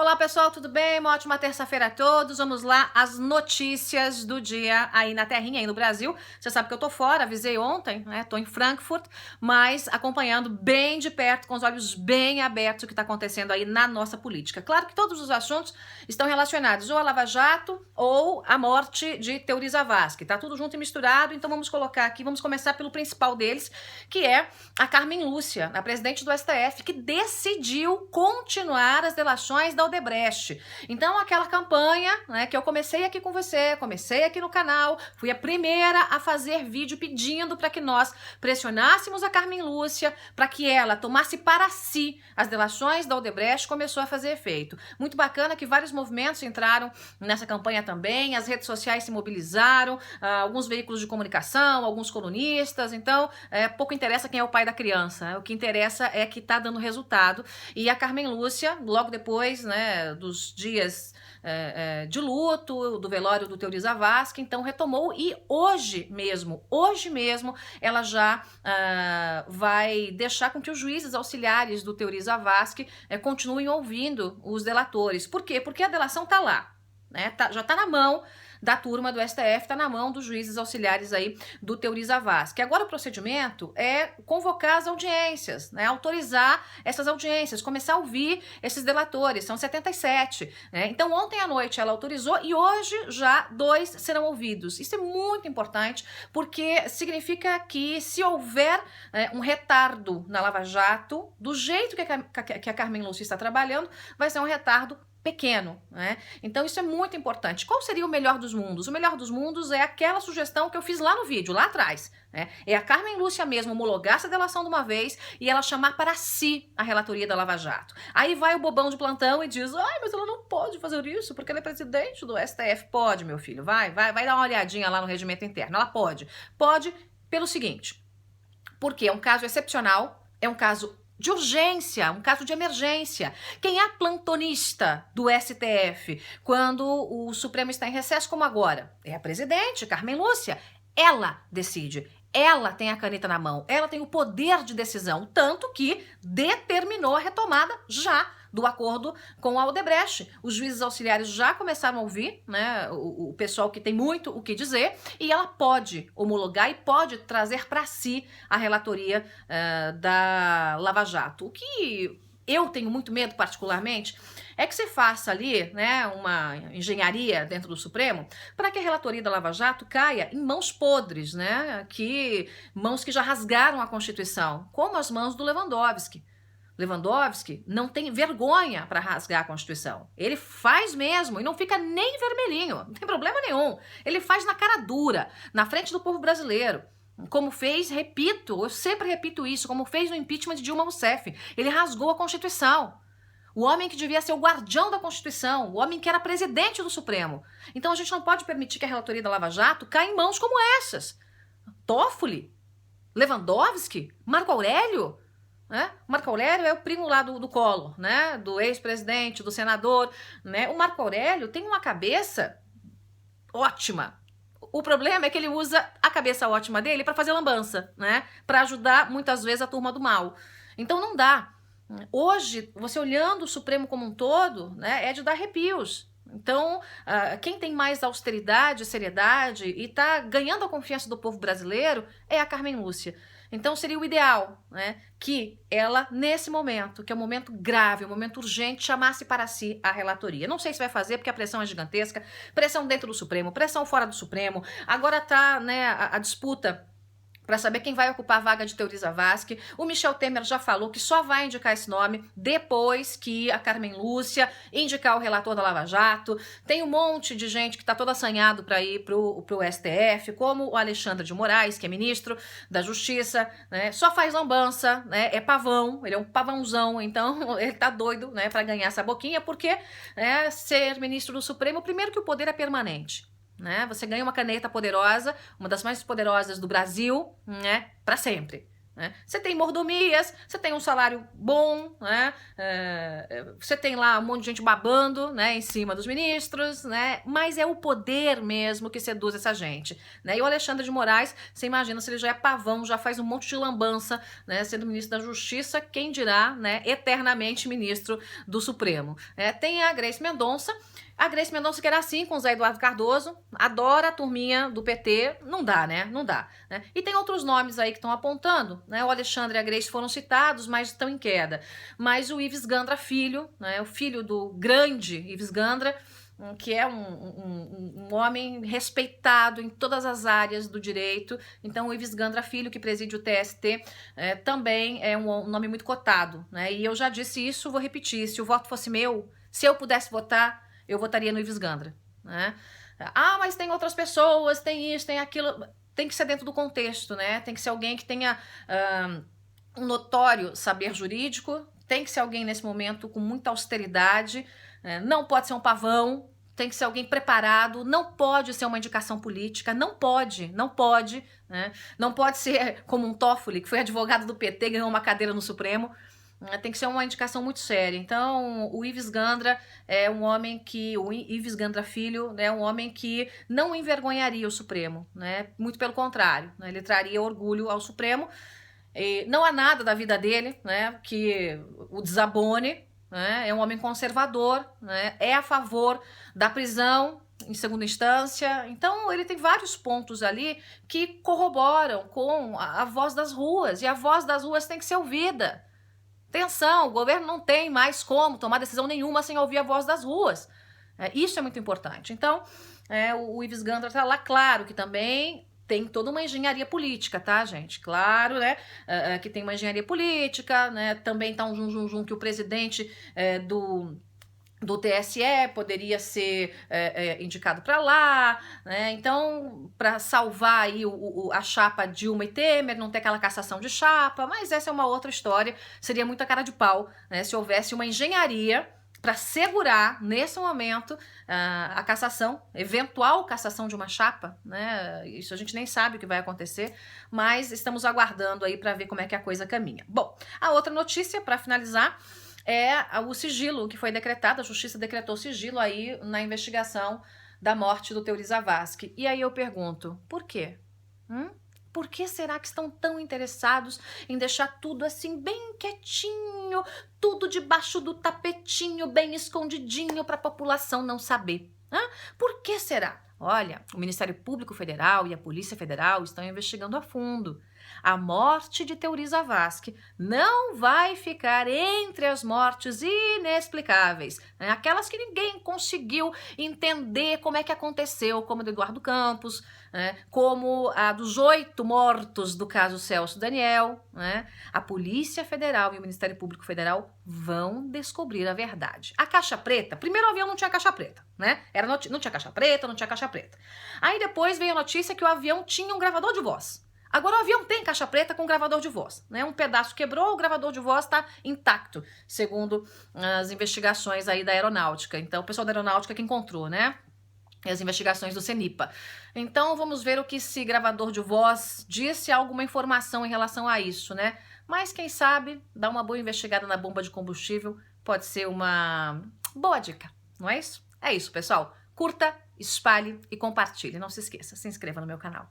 Olá pessoal, tudo bem? Uma ótima terça-feira a todos. Vamos lá, as notícias do dia aí na terrinha, aí no Brasil. Você sabe que eu tô fora, avisei ontem, né? Tô em Frankfurt, mas acompanhando bem de perto, com os olhos bem abertos o que tá acontecendo aí na nossa política. Claro que todos os assuntos estão relacionados ou a Lava Jato ou a morte de Teori Zavascki. Tá tudo junto e misturado, então vamos colocar aqui, vamos começar pelo principal deles, que é a Carmen Lúcia, a presidente do STF, que decidiu continuar as delações da Odebrecht. Então, aquela campanha, né, que eu comecei aqui com você, comecei aqui no canal, fui a primeira a fazer vídeo pedindo para que nós pressionássemos a Carmen Lúcia para que ela tomasse para si as delações da Odebrecht, começou a fazer efeito. Muito bacana que vários movimentos entraram nessa campanha também, as redes sociais se mobilizaram, alguns veículos de comunicação, alguns colunistas, então pouco interessa quem é o pai da criança, o que interessa é que está dando resultado. E a Carmen Lúcia, logo depois, né, dos dias de luto, do velório do Teori Zavascki, então retomou e hoje mesmo, ela já vai deixar com que os juízes auxiliares do Teori Zavascki continuem ouvindo os delatores. Por quê? Porque a delação tá lá, né? Já tá na mão da turma do STF, tá na mão dos juízes auxiliares aí do Teori Zavascki. Agora o procedimento é convocar as audiências, né? Autorizar essas audiências, começar a ouvir esses delatores, são 77, né? Então ontem à noite ela autorizou e hoje já 2 serão ouvidos. Isso é muito importante porque significa que se houver um retardo na Lava Jato, do jeito que a Carmen Lúcia está trabalhando, vai ser um retardo pequeno, né? Então isso é muito importante. Qual seria o melhor dos mundos? O melhor dos mundos é aquela sugestão que eu fiz lá no vídeo, lá atrás, né? É a Carmen Lúcia mesmo homologar essa delação de uma vez e ela chamar para si a relatoria da Lava Jato. Aí vai o bobão de plantão e diz, ai, mas ela não pode fazer isso porque ela é presidente do STF. Pode, meu filho, vai dar uma olhadinha lá no regimento interno. Ela pode pelo seguinte, porque é um caso excepcional, é um caso de urgência, um caso de emergência. Quem é plantonista do STF quando o Supremo está em recesso, como agora? É a presidente, Carmen Lúcia. Ela decide. Ela tem a caneta na mão, ela tem o poder de decisão, tanto que determinou a retomada já do acordo com a Odebrecht. Os juízes auxiliares já começaram a ouvir, né, o pessoal que tem muito o que dizer, e ela pode homologar e pode trazer para si a relatoria da Lava Jato. O que eu tenho muito medo, particularmente, é que se faça ali, né, uma engenharia dentro do Supremo para que a relatoria da Lava Jato caia em mãos podres, né, mãos que já rasgaram a Constituição, como as mãos do Lewandowski. Lewandowski não tem vergonha para rasgar a Constituição. Ele faz mesmo e não fica nem vermelhinho, não tem problema nenhum. Ele faz na cara dura, na frente do povo brasileiro. Como fez, repito, eu sempre repito isso, como fez no impeachment de Dilma Rousseff. Ele rasgou a Constituição. O homem que devia ser o guardião da Constituição, o homem que era presidente do Supremo. Então a gente não pode permitir que a relatoria da Lava Jato caia em mãos como essas. Toffoli, Lewandowski, Marco Aurélio. Né? O Marco Aurélio é o primo lá do Collor, né? Do ex-presidente, do senador. Né? O Marco Aurélio tem uma cabeça ótima. O problema é que ele usa a cabeça ótima dele para fazer lambança, né? Para ajudar muitas vezes a turma do mal. Então não dá. Hoje, você olhando o Supremo como um todo, né, é de dar arrepios. Então, quem tem mais austeridade, seriedade e está ganhando a confiança do povo brasileiro é a Carmen Lúcia. Então seria o ideal, né, que ela, nesse momento, que é um momento grave, um momento urgente, chamasse para si a relatoria. Não sei se vai fazer, porque a pressão é gigantesca, pressão dentro do Supremo, pressão fora do Supremo, agora está, né, a disputa para saber quem vai ocupar a vaga de Teori Zavascki. O Michel Temer já falou que só vai indicar esse nome depois que a Carmen Lúcia indicar o relator da Lava Jato. Tem um monte de gente que está todo assanhado para ir pro STF, como o Alexandre de Moraes, que é ministro da Justiça, né? Só faz lambança, né? É pavão, ele é um pavãozão, então ele tá doido, né, para ganhar essa boquinha, porque ser ministro do Supremo, primeiro que o poder é permanente. Né? Você ganha uma caneta poderosa, uma das mais poderosas do Brasil, né? Para sempre. né? Você tem mordomias, você tem um salário bom, né? Você tem lá um monte de gente babando, né, em cima dos ministros, né? Mas é o poder mesmo que seduz essa gente, né? E o Alexandre de Moraes, você imagina se ele já é pavão, já faz um monte de lambança, né, sendo ministro da Justiça, quem dirá, né, eternamente ministro do Supremo. Tem a Grace Mendonça. A Grace Mendonça que era assim com o Zé Eduardo Cardoso, adora a turminha do PT, não dá, né? Não dá. Né? E tem outros nomes aí que estão apontando, né? O Alexandre e a Grace foram citados, mas estão em queda. Mas o Ives Gandra filho, né? O filho do grande Ives Gandra, que é um homem respeitado em todas as áreas do direito. Então, o Ives Gandra Filho, que preside o TST, também é um nome muito cotado, né? E eu já disse isso, vou repetir, se o voto fosse meu, se eu pudesse votar, eu votaria no Ives Gandra, né? Ah, mas tem outras pessoas, tem isso, tem aquilo. Tem que ser dentro do contexto, né? Tem que ser alguém que tenha um notório saber jurídico, tem que ser alguém nesse momento com muita austeridade, não pode ser um pavão, tem que ser alguém preparado, não pode ser uma indicação política, não pode, né? Não pode ser como um Toffoli, que foi advogado do PT e ganhou uma cadeira no Supremo. Tem que ser uma indicação muito séria. Então, o Ives Gandra é um homem que, o Ives Gandra Filho, é um homem que não envergonharia o Supremo, né? Muito pelo contrário, né? Ele traria orgulho ao Supremo. E não há nada da vida dele, né, que o desabone, né? É um homem conservador, né? É a favor da prisão em segunda instância. Então, ele tem vários pontos ali que corroboram com a voz das ruas, e a voz das ruas tem que ser ouvida. Atenção, o governo não tem mais como tomar decisão nenhuma sem ouvir a voz das ruas. Isso é muito importante. Então, o Ives Gandra está lá, claro que também tem toda uma engenharia política, tá, gente? Claro, né, que tem uma engenharia política, né, também tá um zum que o presidente do TSE poderia ser indicado para lá, né? Então, para salvar aí a chapa Dilma e Temer, não ter aquela cassação de chapa, mas essa é uma outra história, seria muita cara de pau, né, se houvesse uma engenharia para segurar, nesse momento, a cassação, eventual cassação de uma chapa, né? Isso a gente nem sabe o que vai acontecer, mas estamos aguardando aí para ver como é que a coisa caminha. Bom, a outra notícia, para finalizar, é o sigilo que foi decretado, a justiça decretou sigilo aí na investigação da morte do Teori Zavascki. E aí eu pergunto, por quê? Por que será que estão tão interessados em deixar tudo assim bem quietinho, tudo debaixo do tapetinho, bem escondidinho para a população não saber? Por que será? Olha, o Ministério Público Federal e a Polícia Federal estão investigando a fundo. A morte de Teori Zavascki não vai ficar entre as mortes inexplicáveis, né? Aquelas que ninguém conseguiu entender como é que aconteceu, como a do Eduardo Campos, né? Como a dos 8 mortos do caso Celso Daniel, né? A Polícia Federal e o Ministério Público Federal vão descobrir a verdade. A caixa preta, primeiro o avião não tinha caixa preta, né? Não tinha caixa preta, não tinha caixa preta. Aí depois veio a notícia que o avião tinha um gravador de voz. Agora o avião tem caixa preta com gravador de voz, né? Um pedaço quebrou, o gravador de voz está intacto, segundo as investigações aí da aeronáutica. Então, o pessoal da aeronáutica que encontrou, né? As investigações do CENIPA. Então, vamos ver o que esse gravador de voz disse, alguma informação em relação a isso, né? Mas, quem sabe, dar uma boa investigada na bomba de combustível pode ser uma boa dica, não é isso? É isso, pessoal. Curta, espalhe e compartilhe. Não se esqueça, se inscreva no meu canal.